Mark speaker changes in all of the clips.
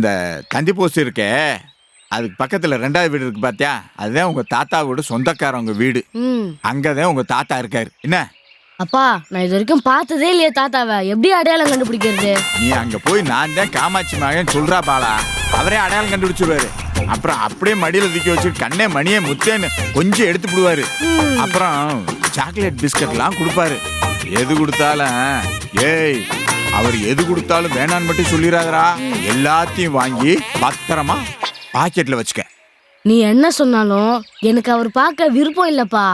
Speaker 1: அந்த தந்தி போஸ்ட் இருக்கே, அதுக்கு பக்கத்துல 2வது வீடு இருக்கு பாத்தியா, அதுதான் உங்க தாத்தாவோட சொந்தக்காரவங்க வீடு. அங்கதான் உங்க தாத்தா இருக்காரு. என்ன
Speaker 2: அப்பா, நான் இது வரைக்கும் பார்த்ததே இல்லையே தாத்தாவை, எப்படி அடையாளம் கண்டுபிடிக்கிறது?
Speaker 1: நீ அங்க போய் நான் தான் காமாட்சி மகன் சொல்றா பாலா, அவரே அடையாளம் கண்டுபிடிச்சிருவாரு. அப்புறம் அப்படியே மடியில தூக்கி வச்சு கண்ணே மணியே முத்தேன்னு கொஞ்சம் எடுத்து விடுவாரு. அப்புறம் சாக்லேட் பிஸ்கட்லாம் கொடுப்பாரு. எது கொடுத்தாலும் ஏய் அவர் எது கொடுத்தாலும் வேணான்னு மட்டும் சொல்லிடாதரா, எல்லாத்தையும் வாங்கி பத்திரமா பாக்கெட்ல வச்சுக்க.
Speaker 2: நீ என்ன சொன்னாலும் எனக்கு அவர் பார்க்க விருப்பம் இல்லப்பா.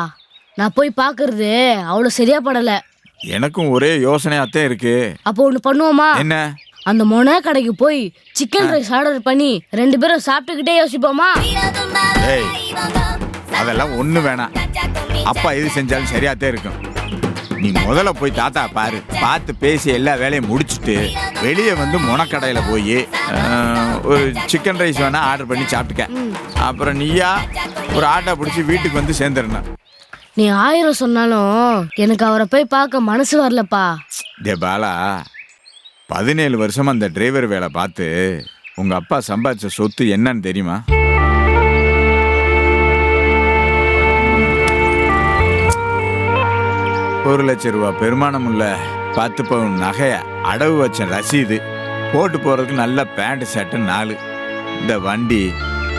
Speaker 2: நான் போய் பாக்குறது அவ்வளவு சரியா படல.
Speaker 1: எனக்கும் ஒரே யோசனையாத்தான் இருக்கு.
Speaker 2: அப்போ ஒண்ணு பண்ணுவோமா?
Speaker 1: என்ன?
Speaker 2: அந்த மொன கடைக்கு போய் சிக்கன் ரைஸ் ஆர்டர் பண்ணி 2 பேரும் சாப்பிட்டுக்கிட்டே யோசிப்போமா?
Speaker 1: ஏய் அதெல்லாம் ஒண்ணு வேணாம். அப்பா எது செஞ்சாலும் சரியாத்தான் இருக்கும். நீ முதல்ல போய் தாத்தா பாரு, பார்த்து பேசி எல்லா வேலையும் முடிச்சுட்டு வெளியே வந்து மொனக்கடையில் போய் ஒரு சிக்கன் ரைஸ் வேணா ஆர்டர் பண்ணி சாப்பிட்டுக்க. அப்புறம் நீயா ஒரு ஆட்டோ பிடிச்சி வீட்டுக்கு வந்து சேர்ந்துடணும்.
Speaker 2: நீ 1000 சொன்னாலும் எனக்கு அவரை போய் பார்க்க மனசு வரலப்பா.
Speaker 1: டே பாலா, 17 வருஷமா அந்த டிரைவர் வேலை பார்த்து உங்க அப்பா சம்பாதிச்ச சொத்து என்னன்னு தெரியுமா? ₹1,00,000 பெருமானம் உள்ள 10 பவுன் நகைய அடவு வச்ச ரசீது, போட்டு போறதுக்கு நல்ல பேண்ட் ஷர்ட்டு 4. இந்த வண்டி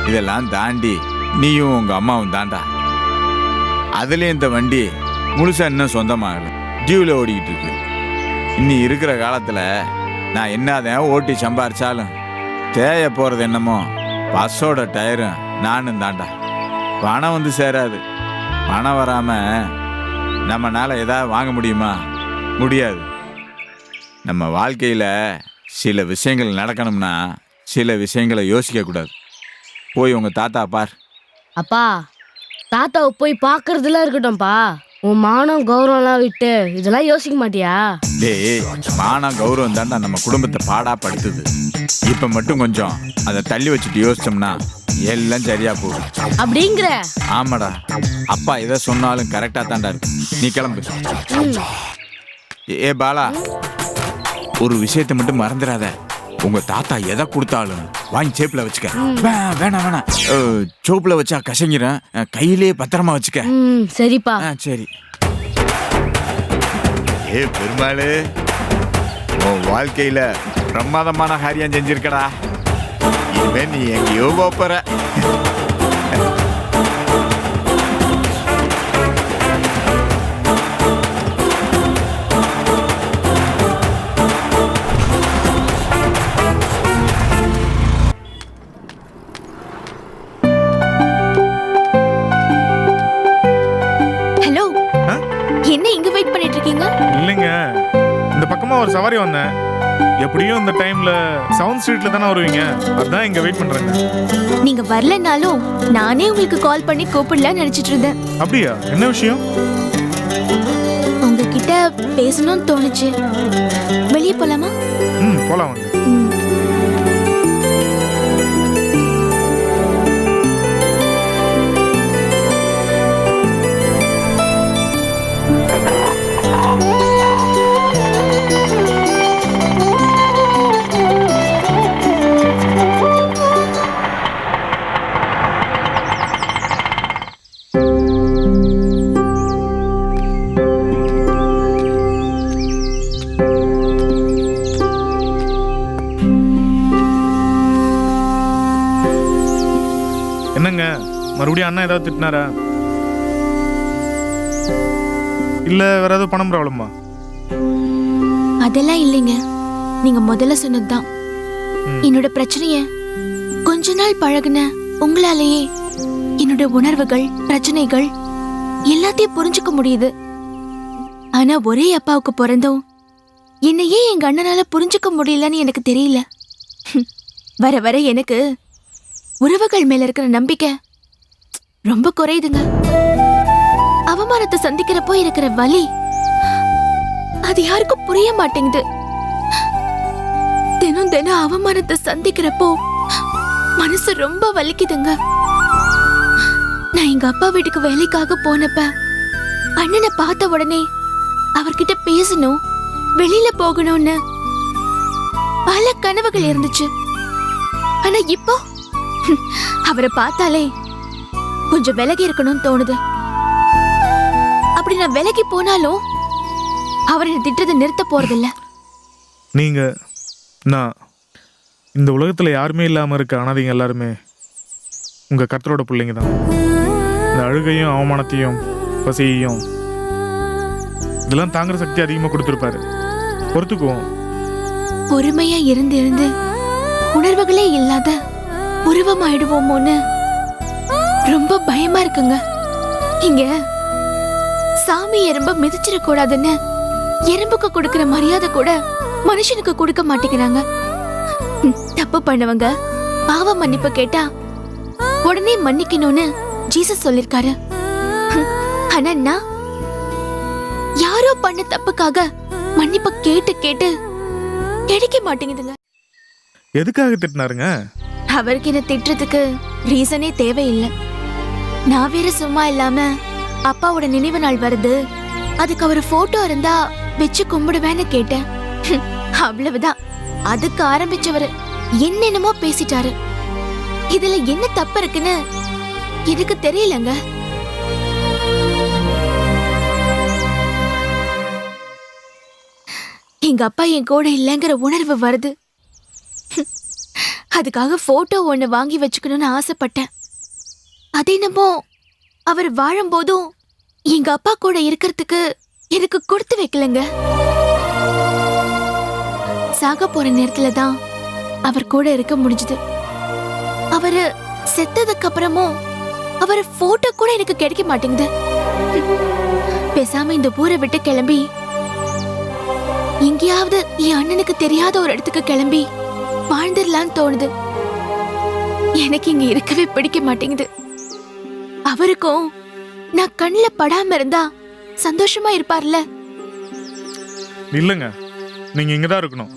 Speaker 1: இதெல்லாம் தாண்டி நீயும் உங்க அம்மாவும் தாண்டா. அதுலயும் இந்த வண்டி முழுசா இன்னும் சொந்தமாகல, டியூல ஓடிக்கிட்டு இருக்கு. இன்னி இருக்கிற காலத்துல நான் என்னதான் ஓட்டி சம்பாரிச்சாலும் தேய போறது என்னமோ பஸ்ஸோட டயரும் நானும் தாண்டா. பணம் வந்து சேராது. பணம் வராம நம்மனால ஏதாவது வாங்க முடியுமா? முடியாது. நம்ம வாழ்க்கையில சில விஷயங்கள் நடக்கணும்னா சில விஷயங்களை யோசிக்க கூடாது. போய் உங்க தாத்தா பார்.
Speaker 2: அப்பா, தாத்தாவை போய் பாக்குறதுலாம் இருக்கட்டும்பா. உன் மானம் கௌரவம்லாம் விட்டு இதெல்லாம் யோசிக்க மாட்டியா?
Speaker 1: டேய், மானம் கௌரவம் தாண்டா நம்ம குடும்பத்தை பாடா படுத்துது. இப்ப மட்டும் கொஞ்சம் அதை தள்ளி வச்சுட்டு யோசிச்சோம்னா எல்லாம் சரியா போகும்.
Speaker 2: அப்படிங்கிற?
Speaker 1: ஆமாடா, அப்பா எதை சொன்னாலும் கரெக்டா தாண்டா இருக்கு. நீ கிளம்பு. ஏ பாலா, ஒரு விஷயத்தை மட்டும் மறந்துடாத. உங்க தாத்தா எதை கொடுத்தாலும் வாங்கி சேப்புல வச்சுக்க. வேணாம் வேணாம், சோப்புல வச்சா கசங்கிறேன், கையிலே பத்திரமா வச்சுக்க.
Speaker 2: சரிப்பா.
Speaker 1: சரி. ஏ பெருமாளு, உன் வாழ்க்கையில பிரமாதமான காரியம் செஞ்சிருக்கடா. இனிமே நீ எங்கேயோ போற.
Speaker 3: இல்லைங்க, இந்த பக்கமா ஒரு சவாரி வந்தேன். எப்படியும் இந்த டைம்ல சவுண்ட் ஸ்ட்ரீட்ல தானே வருவீங்க, அதான் இங்க வெயிட் பண்றேங்க.
Speaker 4: நீங்க வரலனாலும் நானே உங்களுக்கு கால் பண்ணி கூப்பிடலாம்னு நினைச்சிட்டு இருந்தேன்.
Speaker 3: அப்படியா? என்ன விஷயம்?
Speaker 4: உங்ககிட்ட பேசணும்னு தோணுச்சு. வெளியே போலாமா?
Speaker 3: போலாம். என்னங்க, மறுபடியும் அண்ணா ஏதாவது திட்டினாரா? இல்ல வேற ஏதாவது பணம் ப்ராப்ளமா?
Speaker 4: அதெல்லாம் இல்லைங்க, நீங்க முதல்ல சொன்னதுதான். என்னோட பிரச்சனைய கொஞ்ச நாள் பழகுன உங்களாலேயே என்னோட உணர்வுகள், பிரச்சனைகள் எல்லாத்தையும் புரிஞ்சுக்க முடியுது. ஆனா ஒரே அப்பாவுக்கு பிறந்தும் என்னையே எங்க அண்ணனால புரிஞ்சுக்க முடியலன்னு எனக்கு தெரியல. வர வர எனக்கு உறவுகள் மேல இருக்கிற நம்பிக்கை ரொம்ப குறையுதுங்க. அவமானத்தை சந்திக்கிறப்போ இருக்கிற வலி அது யாருக்கும் புரிய மாட்டேங்குது. தினம் தினம் அவமானத்தை சந்திக்கிறப்போ மனசு ரொம்ப வலிக்குதுங்க. நான் எங்க அப்பா வீட்டுக்கு வேலைக்காக போனப்ப அண்ணனை பார்த்த உடனே அவர்கிட்ட பேசணும், வெளியில போகணும்னு பல கனவுகள் இருந்துச்சு. ஆனா இப்போ அவரை பார்த்தாலே கொஞ்சம் விலகி இருக்கணும்னு தோணுது. அப்படி நான் விலகி போனாலும் அவரை திட்டத்தை நிறுத்த போறதில்ல.
Speaker 3: நீங்க நான் இந்த உலகத்துல யாருமே இல்லாம இருக்க அனாதைங்க எல்லாருமே உங்க கர்த்தரோட பிள்ளைங்க தான். இந்த அழுகையும் அவமானத்தையும் பசியையும் இதெல்லாம் தாங்குற சக்தி அதிகமா கொடுத்துருப்பாரு. பொறுத்துக்குவோம்.
Speaker 4: பொறுமையா இருந்து இருந்து உணர்வுகளே இல்லாத உருவமாயிடுவோமோன்னு ரொம்ப பயமா இருக்குங்க. இங்க சாமி எறும்ப மிதிச்சிடக்கூடாதுன்னு எறும்புக்கு கொடுக்கிற மரியாதை கூட மனுஷனுக்கு கொடுக்க மாட்டேங்கிறாங்க. தப்பு பண்ணவங்க பாவ மன்னிப்பு கேட்டா உடனே மன்னிக்கணும்னு ஜீசஸ் சொல்லிருக்காரு. ஆனா நான் யாரோ பண்ண தப்புக்காக மன்னிப்பு கேட்டு கேட்டு கிடைக்க மாட்டேங்குதுங்க.
Speaker 3: எதுக்காக திட்டினாருங்க?
Speaker 4: அவருக்கு என்ன திட்டுறதுக்கு ரீசனே தேவையில்லை. நான் வேற சும்மா இல்லாம அப்பாவோட நினைவு நாள் வருது, அதுக்கு அவர் போட்டோ இருந்தா வச்சு கும்பிடுவேன்னு கேட்டேன். அவ்வளவுதான். அதுக்கு ஆரம்பிச்சவரு என்னென்னமோ பேசிட்டாரு. இதுல என்ன தப்பு இருக்குன்னு எனக்கு தெரியலங்க. எங்க அப்பா என் கூட இல்லைங்கிற உணர்வு வருது. அதுக்காக போட்டோ ஒண்ணு வாங்கி வச்சுக்கணும்னு ஆசைப்பட்டேன். அதே என்னமோ அவர் வாழும்போதும் எங்க அப்பா கூட இருக்கிறதுக்கு எனக்கு கொடுத்து வைக்கலங்க. சாக போற நேரத்துல தான் அவர் கூட இருக்க முடிஞ்சது. அவரு செத்ததுக்கு அப்புறமும் அவர் போட்டோ கூட எனக்கு கிடைக்க மாட்டேங்குது. பேசாம இந்த ஊரை விட்டு கிளம்பி எங்கேயாவது என் அண்ணனுக்கு தெரியாத ஒரு இடத்துக்கு கிளம்பி வாழ்ந்துடலான்னு தோணுது. எனக்கு இங்க இருக்கவே பிடிக்க மாட்டேங்குது. அவருக்கும் நான் கண்ணுல படாம இருந்தா சந்தோஷமா இருப்பார்ல.
Speaker 3: இல்லைங்க, நீங்க இங்கதான் இருக்கணும்.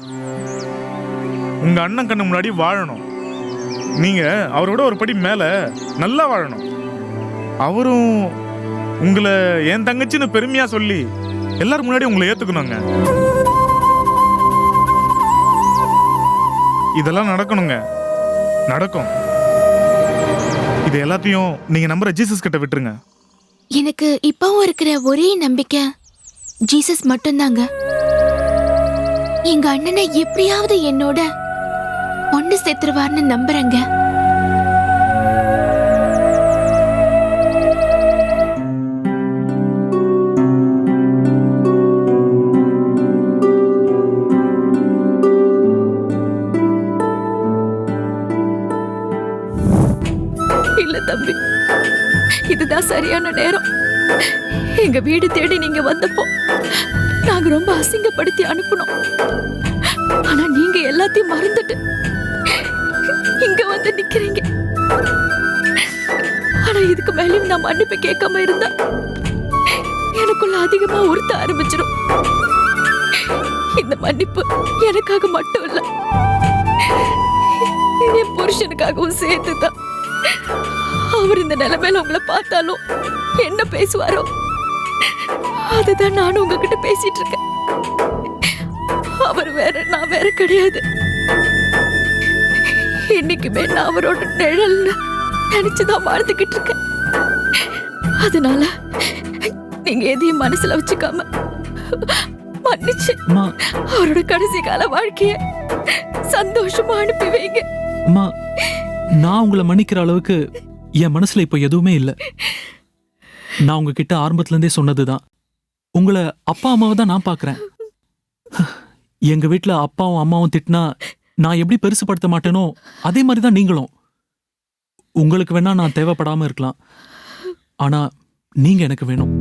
Speaker 3: உங்க அண்ணன் கண்ணு முன்னாடி வாழணும். நீங்க அவரோட ஒரு படி மேல நல்லா வாழணும். அவரும் உங்களை என் தங்கச்சின்னு பெருமையா சொல்லி எல்லாரும் முன்னாடி உங்களை ஏத்துக்கணுங்க. இதெல்லாம் நடக்கணுங்க. நடக்கும். இது எல்லாத்தையும் நீங்க நம்புற ஜீசஸ் கிட்ட விட்டுருங்க.
Speaker 4: எனக்கு இப்பவும் இருக்கிற ஒரே நம்பிக்கை ஜீசஸ் மட்டும்தாங்க. எங்க அண்ணனை எப்படியாவது என்னோட ஒண்ணு சேர்த்துருவார்னு நம்புறேங்க. இல்ல தம்பி, இதுதான் சரியான நேரம். எங்க வீடு தேடி நீங்க வந்தப்போ நாங்க ரொம்ப அசிங்கப்படுத்தி அனுப்பணும். ஆனா நீங்க எல்லாத்தையும் மறந்துட்டு இங்க வந்து நிக்கிறீங்க. ஆனா இதுக்கு மேலும் நான் மன்னிப்பு கேட்காம இருந்தா எனக்குள்ள அதிகமா உறுத்த ஆரம்பிச்சிடும். இந்த மன்னிப்பு எனக்காக மட்டும் இல்ல, என் புருஷனுக்காகவும் சேர்த்துதான். அவர் இந்த நிலைமையில உங்களை பார்த்தாலும் என்ன பேசுவாரோ அதுதான் நானும் உங்ககிட்ட பேசிட்டு இருக்கேன். அவர் வேற, நான் வேற கிடையாது. என்னைக்குமே நான் அவரோட நிழல்னு நினைச்சுதான் வாழ்ந்துகிட்டு இருக்கேன். அதனால நீங்க எதையும் மனசுல வச்சுக்காம மன்னிச்சு அவரோட கடைசி கால வாழ்க்கைய சந்தோஷமா அனுப்பி வைங்க.
Speaker 5: அம்மா, நான் உங்களை மன்னிக்கிற அளவுக்கு என் மனசுல இப்போ எதுவுமே இல்லை. நான் உங்ககிட்ட ஆரம்பத்துல இருந்தே சொன்னதுதான், உங்களை அப்பா அம்மாவை தான் நான் பார்க்கறேன். எங்க வீட்டுல அப்பாவும் அம்மாவும் திட்டினா நான் எப்படி பெருசுப்படுத்த மாட்டேனோ அதே மாதிரி தான் நீங்களும். உங்களுக்கு வேணா நான் தேவைப்படாம இருக்கலாம், ஆனா நீங்க எனக்கு வேணும்.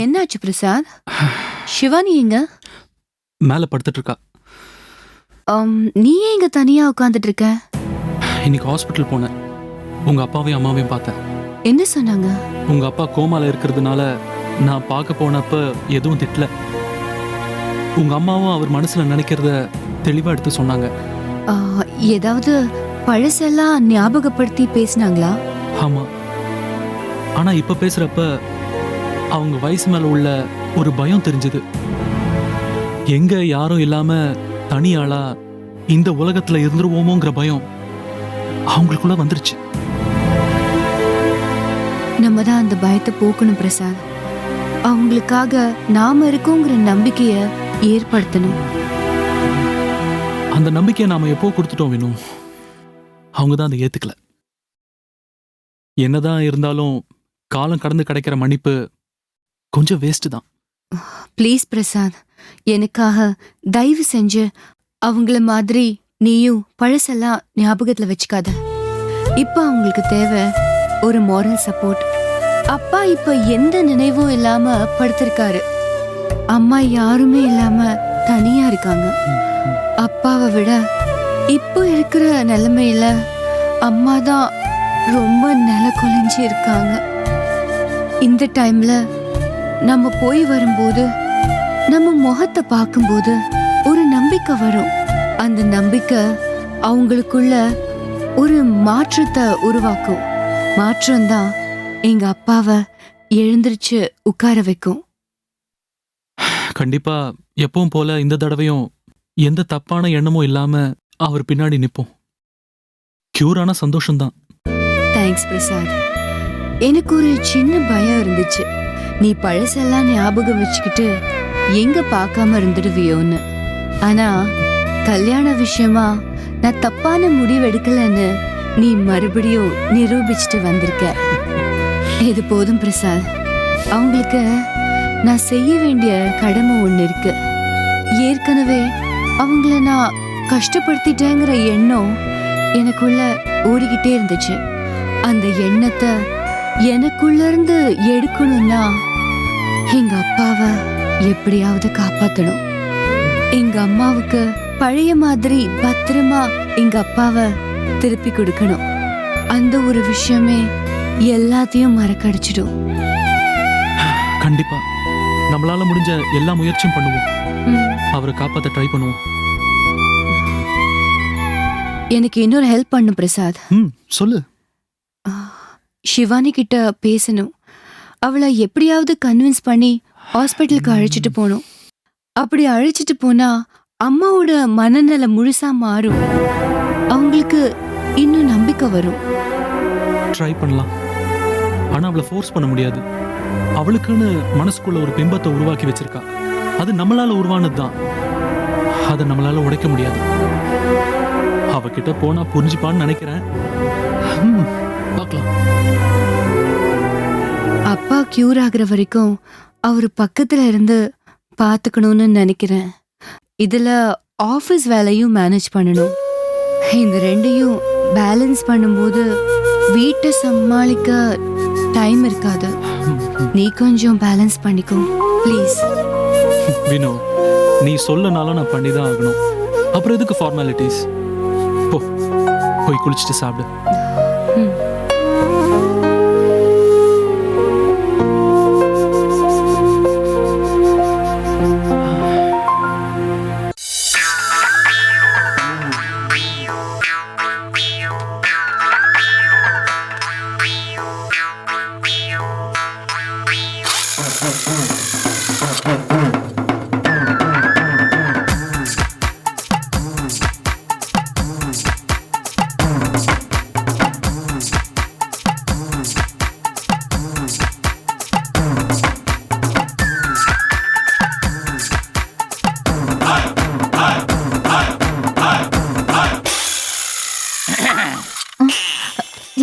Speaker 6: என்னாச்சு பிரசாத்? சிவானி எங்க?
Speaker 5: மேல படுத்துட்டு இருக்கா.
Speaker 6: நீ எங்க தனியா உட்காந்துட்டு இருக்க?
Speaker 5: இன்னைக்கு ஹாஸ்பிட்டல் போனேன். உங்க அப்பாவையும் அம்மாவையும் பார்த்தேன்.
Speaker 6: என்ன சொன்னாங்க?
Speaker 5: உங்க அப்பா கோமால இருக்கிறதுனால நான் பார்க்க போனப்ப எதுவும் திட்டல. உங்க அம்மாவும் அவர் மனசுல நினைக்கிறத தெளிவா எடுத்து சொன்னாங்க.
Speaker 6: ஏதாவது பழசெல்லாம் ஞாபகப்படுத்தி பேசினாங்களா?
Speaker 5: ஆமா. ஆனா இப்ப பேசுறப்ப அவங்க வயசு மேல உள்ள ஒரு பயம் தெரிஞ்சது. எங்க யாரும் இல்லாம தனியாளா இந்த உலகத்துல இருந்துருவோமோங்கிற பயம் அவங்களுக்குள்ள வந்துருச்சு.
Speaker 6: நம்ம தான் அந்த பயத்தை போக்கணும் பிரசாத். அவங்களுக்காக நாம இருக்கோங்கிற நம்பிக்கைய ஏற்படுத்தணும்.
Speaker 5: அந்த நம்பிக்கையை நாம எப்போ கொடுத்துட்டோம் வேணும், அவங்க தான் அதை ஏத்துக்கல. என்னதான் இருந்தாலும் காலம் கடந்து கிடைக்கிற மன்னிப்பு கொஞ்சம் வேஸ்ட் தான்.
Speaker 6: ப்ளீஸ் பிரசாத், எனக்காக தயவு செஞ்சு அவங்கள மாதிரி நீயும் பழசெல்லாம் ஞாபகத்துல வச்சுக்காத. இப்ப அவங்களுக்கு தேவை ஒரு மாரல் சப்போர்ட். அப்பா இப்ப எந்த நினைவும் இல்லாம படுத்திருக்காரு. அம்மா யாருமே இல்லாம தனியா இருக்காங்க. அப்பாவை விட இப்போ இருக்கிற நிலைமையில அம்மா தான் ரொம்ப நில குலைஞ்சி இருக்காங்க. இந்த டைம்ல நம்ம போய் வரும்போது நம்ம முகத்தை பார்க்கும்போது ஒரு நம்பிக்கை வரும். அந்த நம்பிக்கை அவங்களுக்குள்ள ஒரு மாற்றத்தை உருவாக்கும். மாற்றம்தான் எங்க அப்பாவை எழுந்திருச்சு உட்கார வைக்கும்.
Speaker 5: கண்டிப்பா எப்பவும் போல இந்த தடவையும் எந்த தப்பான எண்ணமும் இல்லாம அவர் பின்னாடி நிப்போம். கியூரான சந்தோஷம்தான்.
Speaker 6: தேங்க்ஸ் பிரசாத். எனக்கு ஒரு சின்ன பயம் இருந்துச்சு, நீ பழசெல்லாம் ஞாபகம் வச்சுக்கிட்டு எங்க பார்க்காம இருந்துடுவியோன்னு. ஆனா கல்யாண விஷயமா நான் தப்பான முடிவு எடுக்கலன்னு நீ மறுபடியும் நிரூபிச்சுட்டு வந்திருக்க. இது போதும் பிரசாத். அவங்களுக்கு நான் செய்ய வேண்டிய கடமை ஒண்ணு இருக்கு. ஏற்கனவே அவங்கள நான் கஷ்டப்படுத்திட்டேங்கிற எண்ணம் எனக்குள்ள ஓடிக்கிட்டே இருந்துச்சு. அந்த எண்ணத்தை எனக்குள்ள இருந்து எடுக்கணும்னா எங்க அப்பாவை எப்படியாவது காப்பாத்தணும். எங்க அம்மாவுக்கு பழைய மாதிரி பத்திரமா எங்க அப்பாவை திருப்பி கொடுக்கணும். அந்த ஒரு விஷயமே எல்லாத்தையும் மறக்கடிச்சிடும்.
Speaker 5: கண்டிப்பா நம்மளால முடிஞ்ச எல்லா முயற்சியும் பண்ணுவோம். அவரை காப்பாத்த ட்ரை பண்ணுவோம்.
Speaker 6: எனக்கு இன்னொரு ஹெல்ப் பண்ணும் பிரசாத்.
Speaker 5: சொல்லு.
Speaker 6: ஷிவானி கிட்ட பேசணும். அவளை எப்படியாவது கன்வின்ஸ் பண்ணி ஹாஸ்பிட்டலுக்கு அழைச்சிட்டு போகணும். அப்படி அழைச்சிட்டு போனா அம்மாவோட மனநல முழுசா மாறும். அவங்களுக்கு இன்னும் நம்பிக்கை வரும்.
Speaker 5: ட்ரை பண்ணலாம். ஆனா அவளை ஃபோர்ஸ் பண்ண முடியாது. அவளுக்குன்னு மனசுக்குள்ள ஒரு பிம்பத்தை உருவாக்கி வச்சிருக்கா. அது நம்மளால உருவானது தான். அதை நம்மளால உடைக்க முடியாது. அவகிட்ட போனா புரிஞ்சுப்பான்னு நினைக்கிறேன். பார்க்கலாம்.
Speaker 6: அப்பா கியூர் ஆகுற வரைக்கும் அவர் பக்கத்துல இருந்து பாத்துக்கணும்னு நினைக்கிறேன். இதுல ஆபீஸ் வேலையும் மேனேஜ் பண்ணணும். இந்த ரெண்டையும் பேலன்ஸ் பண்ணும்போது வீட்டை சமாளிக்க டைம் இருக்காது. நீ கொஞ்சம் பேலன்ஸ் பண்ணிக்கோ ப்ளீஸ்.
Speaker 5: வினோ, நீ சொல்லனால நான் பண்ணிதான் ஆகணும். அப்புறம் எதுக்கு ஃபார்மாலிட்டிஸ்? போ, போய் குளிச்சுட்டு சாப்பிடு.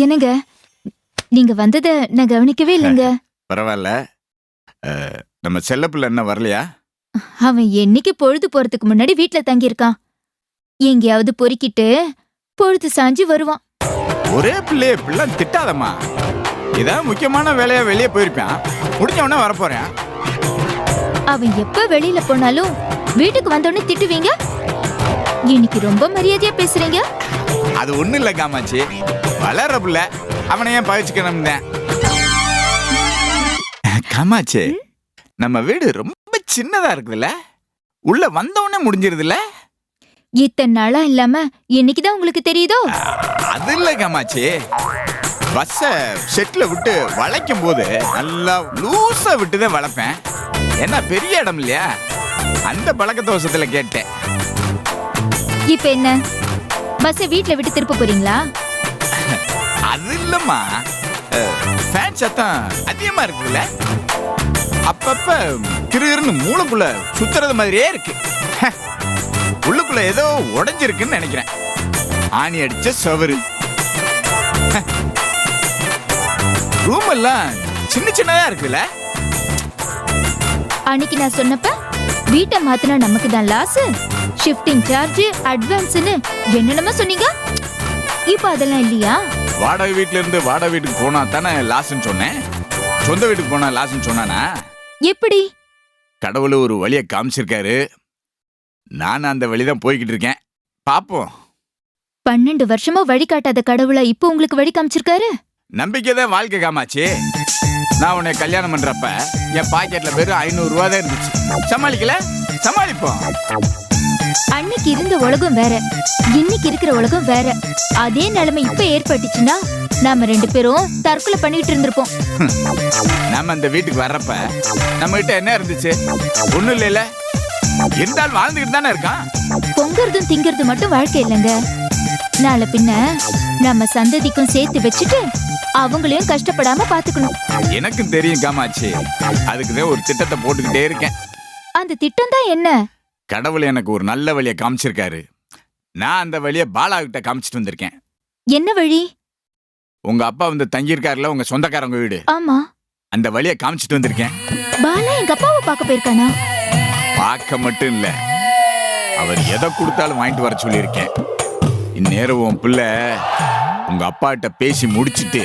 Speaker 7: என்னங்க, நீங்க வந்ததை நான் கவனிக்கவே இல்லைங்க.
Speaker 1: பரவாயில்ல. நம்ம செல்லப்பிள்ளை என்ன வரலையா?
Speaker 7: அவன் என்னைக்கு பொழுது போறதுக்கு முன்னாடி வீட்ல தங்கியிருக்கான். எங்கேயாவது பொறுக்கிட்டு பொழுது சாஞ்சு வருவான்.
Speaker 1: ஒரே பிள்ளைய பிள்ளை திட்டாதம்மா. இதான் முக்கியமான வேலையா வெளியே போயிருப்பான். முடிஞ்ச உடனே வரப்போறேன்.
Speaker 7: அவன் எப்ப வெளியில போனாலும் வீட்டுக்கு வந்தோடனே திட்டுவீங்க. இன்னைக்கு ரொம்ப மரியாதையா பேசுறீங்க.
Speaker 1: அது ஒண்ணும் இல்ல காமாச்சி, வளர்ற பிள்ளை, அவனை ஏன் பகிச்சுக்கணும் தான். காமாச்சி, நம்ம வீடு ரொம்ப சின்னதா இருக்குதுல்ல, உள்ள வந்தவொடனே முடிஞ்சிருதுல்ல.
Speaker 7: இத்தனை நாளா இல்லாம இன்னைக்குதான் உங்களுக்கு தெரியுதோ?
Speaker 1: அது இல்லை காமாட்சி, பஸ்ஸை செட்டில் விட்டு வளைக்கும் போது நல்லா லூஸா விட்டுதான் வளைப்பேன். என்ன பெரிய இடம் இல்லையா, அந்த பழக்க தோஷத்துல கேட்டேன்.
Speaker 7: இப்ப என்ன பஸ்ஸை வீட்ல விட்டு திருப்ப போறீங்களா?
Speaker 1: அது இல்லம்மா, ஃபேன் சத்தம் அதிகமா இருக்குல்ல, அப்பப்ப கிருன்னு மூளைக்குள்ள சுத்துறது மாதிரியே இருக்கு. உள்ளுக்குள்ள ஏதோ உடைஞ்சிருக்குன்னு நினைக்கிறேன். ஆணி அடிச்ச சவரு. ரூம் எல்லாம் சின்ன சின்னதா இருக்குல்ல.
Speaker 7: அன்னைக்கு நான் சொன்னப்ப வீட்டை மாத்தினா நமக்கு தான் லாஸ், ஷிஃப்டிங் சார்ஜ், அட்வான்ஸ்னு என்னென்னமோ சொன்னீங்க. இப்ப அதெல்லாம் இல்லையா?
Speaker 1: வாடகை வீட்டுல இருந்து வாடகை வீட்டுக்கு போனா தானே லாஸ்ன்னு சொன்னேன். சொந்த வீட்டுக்கு போனா லாஸ்ன்னு சொன்னானா?
Speaker 7: எப்படி?
Speaker 1: கடவுள் ஒரு வழியை காமிச்சிருக்காரு. நான் அந்த வழிதான் போய்கிட்டு இருக்கேன். பாப்போம்.
Speaker 7: 12 வருஷமா வழிகாட்டாத கடவுளா இப்போ உங்களுக்கு வழி காமிச்சிருக்காரு.
Speaker 1: நம்பிக்கை தான் வாழ்க்கை காமாச்சு. நான் உன்னை கல்யாணம் பண்றப்ப என் பாக்கெட்ல வெறும் 500 ரூபா தான் இருந்துச்சு. சமாளிக்கல, சமாளிப்போம்.
Speaker 7: அன்னைக்கு இருந்த உலகம் வேற, இன்னைக்கு இருக்கிற உலகம் வேற. அதே நிலைமை இப்ப ஏற்பட்டுச்சுன்னா நாம 2 பேரும் தற்கொலை பண்ணிட்டு இருந்திருப்போம்.
Speaker 1: நம்ம இந்த வீட்டுக்கு வர்றப்ப நம்ம கிட்ட என்ன இருந்துச்சு? ஒண்ணும் இல்லைல்ல. இருந்தாலும் வாழ்ந்துகிட்டு தானே இருக்கான்.
Speaker 7: பொங்கறதும் திங்கறது மட்டும் வாழ்க்கை இல்லைங்க. நாளை பின்ன நம்ம சந்ததிக்கும் சேர்த்து வச்சுட்டு அவங்களையும் கஷ்டப்படாம பாத்துக்கணும்.
Speaker 1: எனக்கும் தெரியும் காமாட்சி, அதுக்குதான் ஒரு திட்டத்தை போட்டுக்கிட்டே இருக்கேன்.
Speaker 7: அந்த திட்டம் தான் என்ன?
Speaker 1: கடவுள் எனக்கு ஒரு நல்ல வழியை காமிச்சிருக்காரு. நான் அந்த வழியை பாலா கிட்ட காமிச்சிட்டு வந்திருக்கேன்.
Speaker 7: என்ன வழி?
Speaker 1: உங்க அப்பா வந்து தங்கியிருக்காருல, உங்க சொந்தக்காரங்க வீடு,
Speaker 7: ஆமா,
Speaker 1: அந்த வழியை காமிச்சிட்டு வந்திருக்கேன்.
Speaker 7: பாலா எங்க அப்பாவை பார்க்க போயிருக்கானா?
Speaker 1: பார்க்க மட்டும் இல்ல, அவர் எதை கொடுத்தாலும் வாங்கிட்டு வர சொல்லியிருக்கேன். இந்நேரம் உன் பிள்ளை உங்க அப்பாட்ட பேசி முடிச்சிட்டு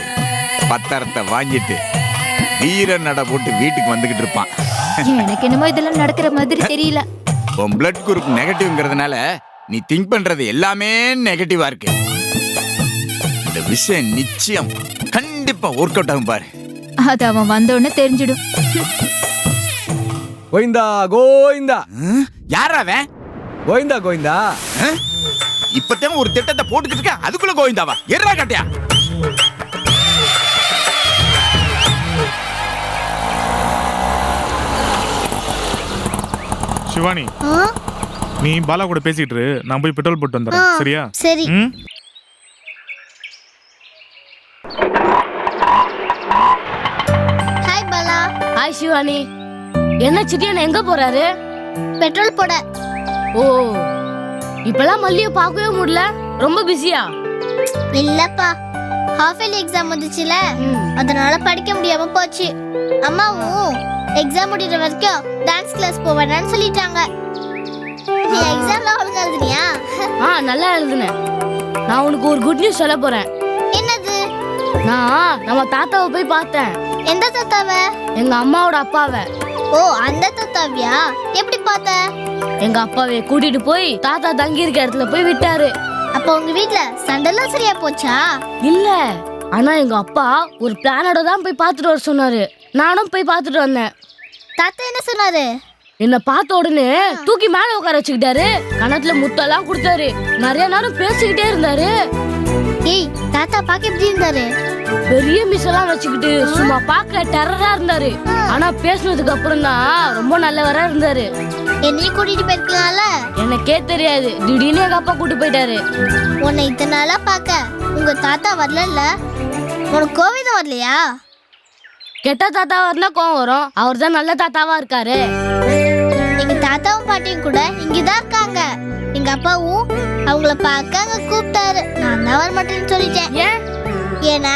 Speaker 1: பத்திரத்தை வாங்கிட்டு வீர நட போட்டு வீட்டுக்கு வந்துகிட்டு இருப்பான்.
Speaker 7: எனக்கு என்னமோ இதெல்லாம் நடக்கிற மாதிரி தெரியல.
Speaker 1: உன் பிளட் குரூப் நெகட்டிவ்ங்கிறதுனால நீ திங்க் பண்றது எல்லாமே நெகட்டிவா இருக்கு. இந்த விஷயம் நிச்சயம் கண்டிப்பா ஒர்க் அவுட் ஆகும் பாரு.
Speaker 7: அது அவன் வந்தோடனே தெரிஞ்சிடும்.
Speaker 8: கோயிந்தா கோயிந்தா.
Speaker 1: யாரா அவன்?
Speaker 8: கோயிந்தா கோயிந்தா.
Speaker 1: இப்பதான் ஒரு திட்டத்தை போட்டுக்கிட்டு இருக்க, அதுக்குள்ள கோவிந்தாவா? எர்ரா கட்டியா.
Speaker 3: சிவானி, நீ பாலா கூட பேசிட்டு இரு, நான் போய் பெட்ரோல் போட்டு வந்துடுறேன். சரியா?
Speaker 9: சரி. ஹாய் பாலா.
Speaker 2: ஹாய் சிவானி. என்ன சிட்டியான எங்க போறாரு?
Speaker 9: பெட்ரோல் போட.
Speaker 2: ஓ, இப்பெல்லாம் மல்லியை பார்க்கவே முடியல, ரொம்ப பிஸியா?
Speaker 9: இல்லப்பா, ஹாஃப் இயர்லி எக்ஸாம் வந்துச்சுல, அதனால படிக்க முடியாம போச்சு. அம்மாவும் எக்ஸாம் முடிகிற வரைக்கும் டான்ஸ் கிளாஸ் போவேன்னு சொல்லிட்டாங்க. நீ எக்ஸாம்லாம் ஒழுங்கா எழுதுனியா?
Speaker 2: நல்லா எழுதுனேன். நான் உனக்கு ஒரு குட் நியூஸ் சொல்ல போறேன்.
Speaker 9: என்னது?
Speaker 2: நான் நம்ம தாத்தாவை போய் பார்த்தேன்.
Speaker 9: எந்த தாத்தாவை?
Speaker 2: எங்க அம்மாவோட அப்பாவை.
Speaker 9: ஓ, அந்த தாத்தாவியா? எப்படி பார்த்த?
Speaker 2: எங்க அப்பாவை கூட்டிட்டு போய் தாத்தா தங்கி இருக்க இடத்துல போய் விட்டாரு.
Speaker 9: அப்ப உங்க வீட்ல சண்டெல்லாம் சரியா போச்சா?
Speaker 2: இல்ல, ஆனா எங்க அப்பா ஒரு பிளானோட தான் போய் பார்த்துட்டு வர சொன்னாரு. நானும் போய் பார்த்துட்டு வந்தேன்.
Speaker 9: தாத்தா என்ன சொன்னாரு?
Speaker 2: என்ன பார்த்த உடனே தூக்கி மேல உட்கார வச்சுக்கிட்டாரு. கணத்துல முத்தெல்லாம் கொடுத்தாரு. நிறைய நேரம் பேசிக்கிட்டே இருந்தாரு.
Speaker 9: ஏய், தாத்தா பாக்க எப்படி இருந்தாரு?
Speaker 2: பெரிய மிஸ் எல்லாம் வச்சுக்கிட்டு சும்மா பார்க்க டெரரா இருந்தாரு. ஆனா பேசினதுக்கு அப்புறம் தான் ரொம்ப நல்லவரா இருந்தாரு.
Speaker 9: என்னையும் கூட்டிட்டு போயிருக்கலாம்ல?
Speaker 2: எனக்கே தெரியாது, திடீர்னு எங்க அப்பா கூட்டு போயிட்டாரு.
Speaker 9: உன்னை இத்தனை நாளா பார்க்க உங்க தாத்தா வரல. உனக்கு கோவிதம் வரலையா?
Speaker 2: கெட்ட தாத்தாவா இருந்தா கோவம் வரும். அவர் தான் நல்ல தாத்தாவா இருக்காரு.
Speaker 9: எங்க தாத்தாவும் பாட்டியும் கூட இங்கதான் இருக்காங்க. எங்க அப்பாவும் அவங்கள பார்க்க அங்க கூப்பிட்டாரு. நான் தான் வர மாட்டேன்னு சொல்லிட்டேன்.
Speaker 2: ஏன்?
Speaker 9: ஏன்னா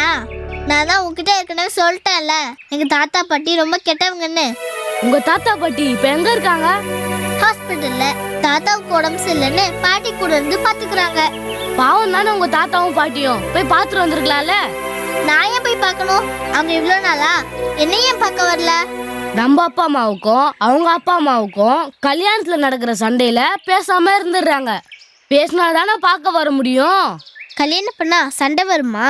Speaker 9: நான் தான் உங்ககிட்ட ஏற்கனவே சொல்லிட்டேன்ல, எங்க தாத்தா பாட்டி ரொம்ப கெட்டவங்கன்னு.
Speaker 2: உங்க தாத்தா பாட்டி இப்ப எங்க இருக்காங்க?
Speaker 9: ஹாஸ்பிட்டல்ல தாத்தாவுக்கு உடம்பு சரியில்லைன்னு பாட்டி கூட இருந்து பாத்துக்கிறாங்க.
Speaker 2: பாவம் தானே உங்க தாத்தாவும் பாட்டியும், போய் பாத்துட்டு வந்திருக்கலாம்ல.
Speaker 9: நான் ஏன் போய் பார்க்கணும்? அவங்க இவ்வளவு நாளா என்ன ஏன் பார்க்க வரல?
Speaker 2: நம்ம அப்பா அம்மாவுக்கும் அவங்க அப்பா அம்மாவுக்கும் கல்யாணத்துல நடக்கிற சண்டையில பேசாம இருந்துடுறாங்க. பேசினா தானே பார்க்க வர முடியும்.
Speaker 9: கல்யாணம் பண்ணா சண்டை வருமா?